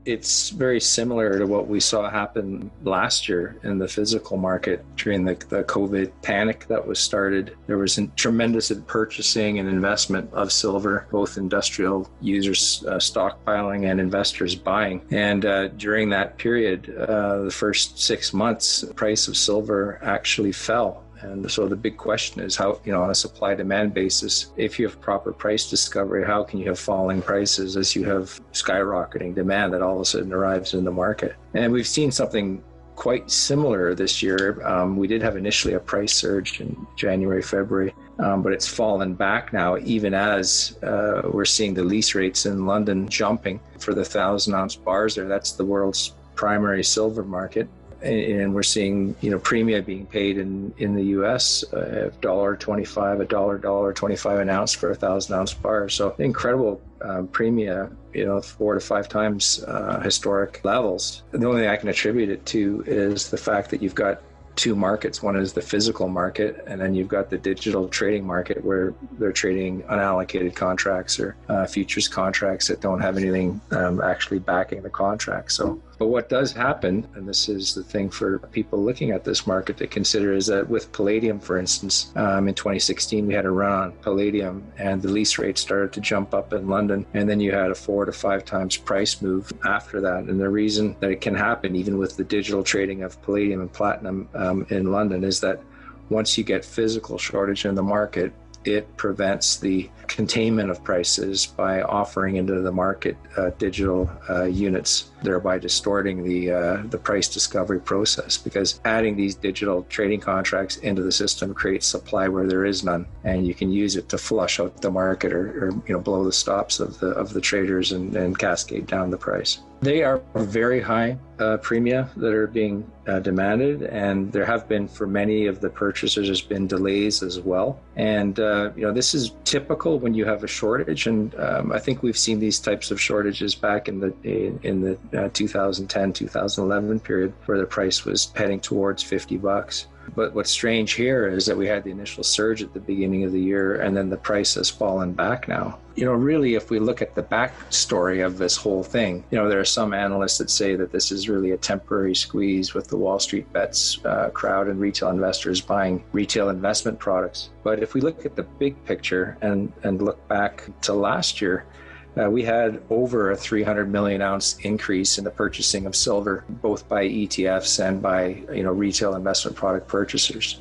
It's very similar to what we saw happen last year in the physical market during the COVID panic that was started. There was a tremendous purchasing and investment of silver, both industrial users stockpiling and investors buying. And during that period, the first 6 months, the price of silver actually fell. And so the big question is how, on a supply-demand basis, if you have proper price discovery, how can you have falling prices as you have skyrocketing demand that all of a sudden arrives in the market? And we've seen something quite similar this year. We did have initially a price surge in January, February, but it's fallen back now, even as we're seeing the lease rates in London jumping for the 1,000-ounce bars there. That's the world's primary silver market. And we're seeing, premia being paid in the U.S. $1.25, $1.25 an ounce for a 1,000-ounce bar. So incredible premia, 4 to 5 times historic levels. The only thing I can attribute it to is the fact that you've got two markets. One is the physical market, and then you've got the digital trading market where they're trading unallocated contracts or futures contracts that don't have anything actually backing the contract. But what does happen, and this is the thing for people looking at this market to consider, is that with palladium, for instance, in 2016, we had a run on palladium and the lease rate started to jump up in London. And then you had a 4 to 5 times price move after that. And the reason that it can happen, even with the digital trading of palladium and platinum in London, is that once you get physical shortage in the market, it prevents the containment of prices by offering into the market digital units, thereby distorting the price discovery process. Because adding these digital trading contracts into the system creates supply where there is none, and you can use it to flush out the market or blow the stops of the traders and cascade down the price. They are very high premia that are being demanded, and there have been, for many of the purchasers, there's been delays as well. And this is typical when you have a shortage, and I think we've seen these types of shortages back in the 2010, 2011 period, where the price was heading towards $50. But what's strange here is that we had the initial surge at the beginning of the year, and then the price has fallen back now. Really, if we look at the backstory of this whole thing, there are some analysts that say that this is really a temporary squeeze with the Wall Street bets crowd and retail investors buying retail investment products. But if we look at the big picture and look back to last year, we had over a 300 million ounce increase in the purchasing of silver, both by ETFs and by retail investment product purchasers.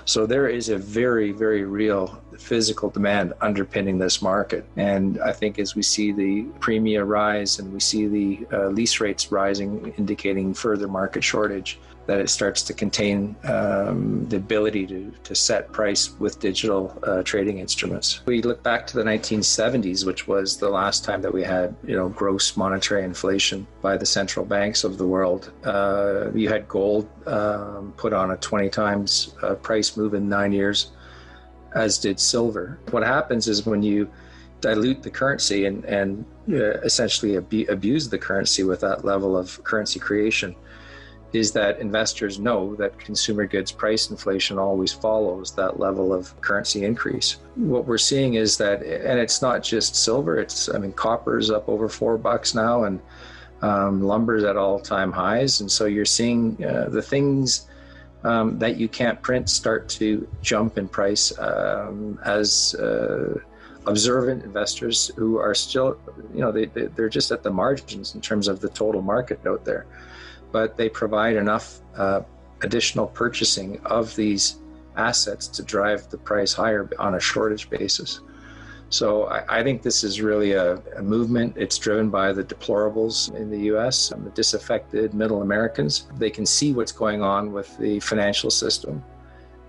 So there is a very, very real physical demand underpinning this market. And I think as we see the premia rise and we see the lease rates rising, indicating further market shortage, that it starts to contain the ability to set price with digital trading instruments. We look back to the 1970s, which was the last time that we had gross monetary inflation by the central banks of the world. You had gold put on a 20 times price move in 9 years, as did silver. What happens is when you dilute the currency and essentially abuse the currency with that level of currency creation, is that investors know that consumer goods price inflation always follows that level of currency increase. What we're seeing is that, and it's not just silver, copper's up over $4 now, and lumber's at all-time highs. And so you're seeing the things that you can't print start to jump in price as observant investors who are still, they're just at the margins in terms of the total market out there. But they provide enough additional purchasing of these assets to drive the price higher on a shortage basis. So I think this is really a movement. It's driven by the deplorables in the US, the disaffected middle Americans. They can see what's going on with the financial system,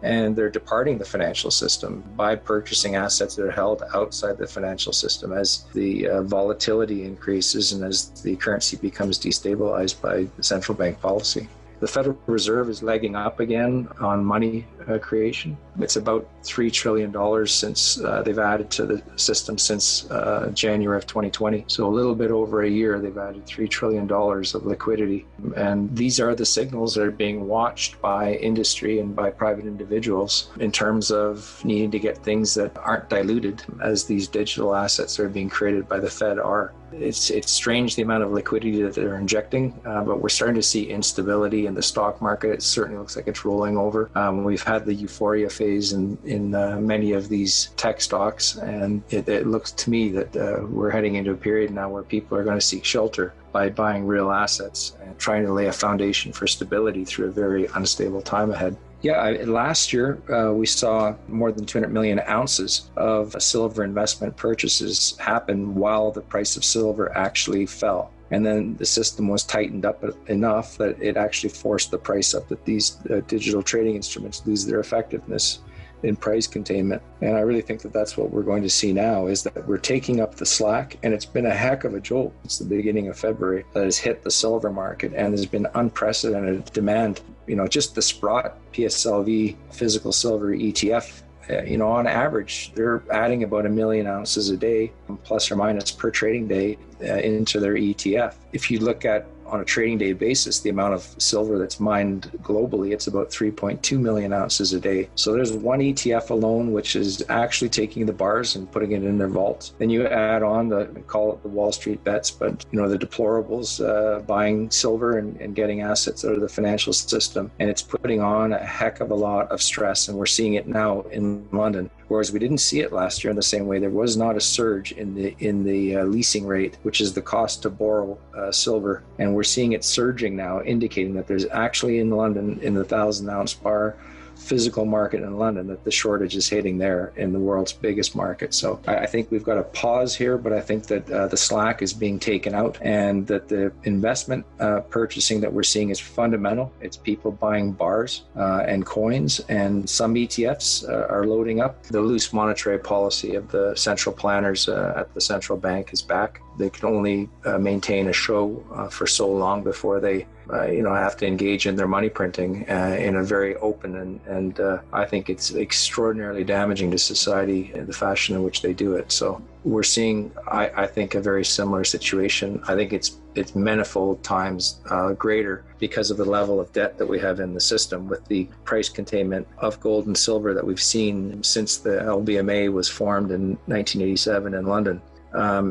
and they're departing the financial system by purchasing assets that are held outside the financial system as the volatility increases and as the currency becomes destabilized by central bank policy. The Federal Reserve is legging up again on money creation. It's about $3 trillion since they've added to the system since January of 2020. So a little bit over a year, they've added $3 trillion of liquidity. And these are the signals that are being watched by industry and by private individuals in terms of needing to get things that aren't diluted as these digital assets are being created by the Fed are. It's strange the amount of liquidity that they're injecting, but we're starting to see instability in the stock market. It certainly looks like it's rolling over. We've had the euphoria phase in many of these tech stocks, and it looks to me that we're heading into a period now where people are going to seek shelter by buying real assets and trying to lay a foundation for stability through a very unstable time ahead. Yeah, last year we saw more than 200 million ounces of silver investment purchases happen while the price of silver actually fell. And then the system was tightened up enough that it actually forced the price up, that these digital trading instruments lose their effectiveness in price containment. And I really think that that's what we're going to see now, is that we're taking up the slack, and it's been a heck of a jolt since the beginning of February that has hit the silver market, and there's been unprecedented demand. Just the Sprott PSLV physical silver ETF, on average, they're adding about 1 million ounces a day, plus or minus per trading day, into their ETF. If you look at on a trading day basis, the amount of silver that's mined globally, it's about 3.2 million ounces a day. So there's one ETF alone, which is actually taking the bars and putting it in their vault. Then you add on call it the Wall Street bets, but the deplorables buying silver and getting assets out of the financial system. And it's putting on a heck of a lot of stress. And we're seeing it now in London. Whereas we didn't see it last year in the same way. There was not a surge in the leasing rate, which is the cost to borrow silver. And we're seeing it surging now, indicating that there's actually in London, in the 1,000-ounce bar physical market in London, that the shortage is hitting there in the world's biggest market. So I think we've got a pause here, but I think that the slack is being taken out, and that the investment purchasing that we're seeing is fundamental. It's people buying bars and coins, and some ETFs are loading up. The loose monetary policy of the central planners at the central bank is back. They can only maintain a show for so long before they have to engage in their money printing in a very open and I think it's extraordinarily damaging to society in the fashion in which they do it. So we're seeing, I think, a very similar situation. I think it's manifold times greater because of the level of debt that we have in the system, with the price containment of gold and silver that we've seen since the LBMA was formed in 1987 in London.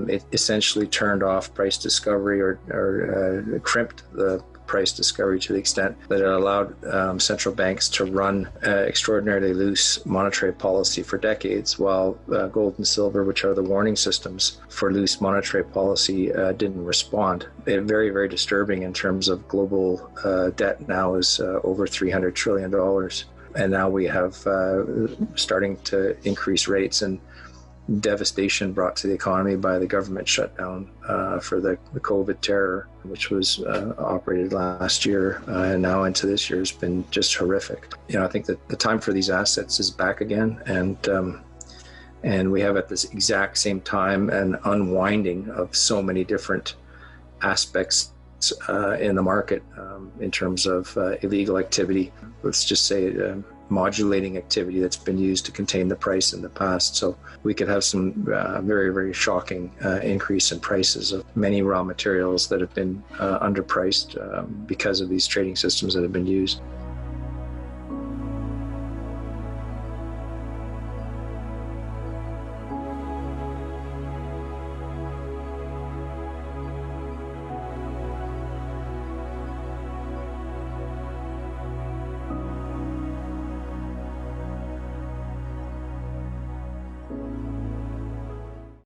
It essentially turned off price discovery or crimped the price discovery to the extent that it allowed central banks to run extraordinarily loose monetary policy for decades, while gold and silver, which are the warning systems for loose monetary policy, didn't respond. Very, very disturbing in terms of global debt now is over $300 trillion. And now we have starting to increase rates, and devastation brought to the economy by the government shutdown for the COVID terror, which was operated last year and now into this year, has been just horrific. I think that the time for these assets is back again, and we have at this exact same time an unwinding of so many different aspects in the market in terms of illegal activity. Let's just say modulating activity that's been used to contain the price in the past. So we could have some very, very shocking increase in prices of many raw materials that have been underpriced because of these trading systems that have been used.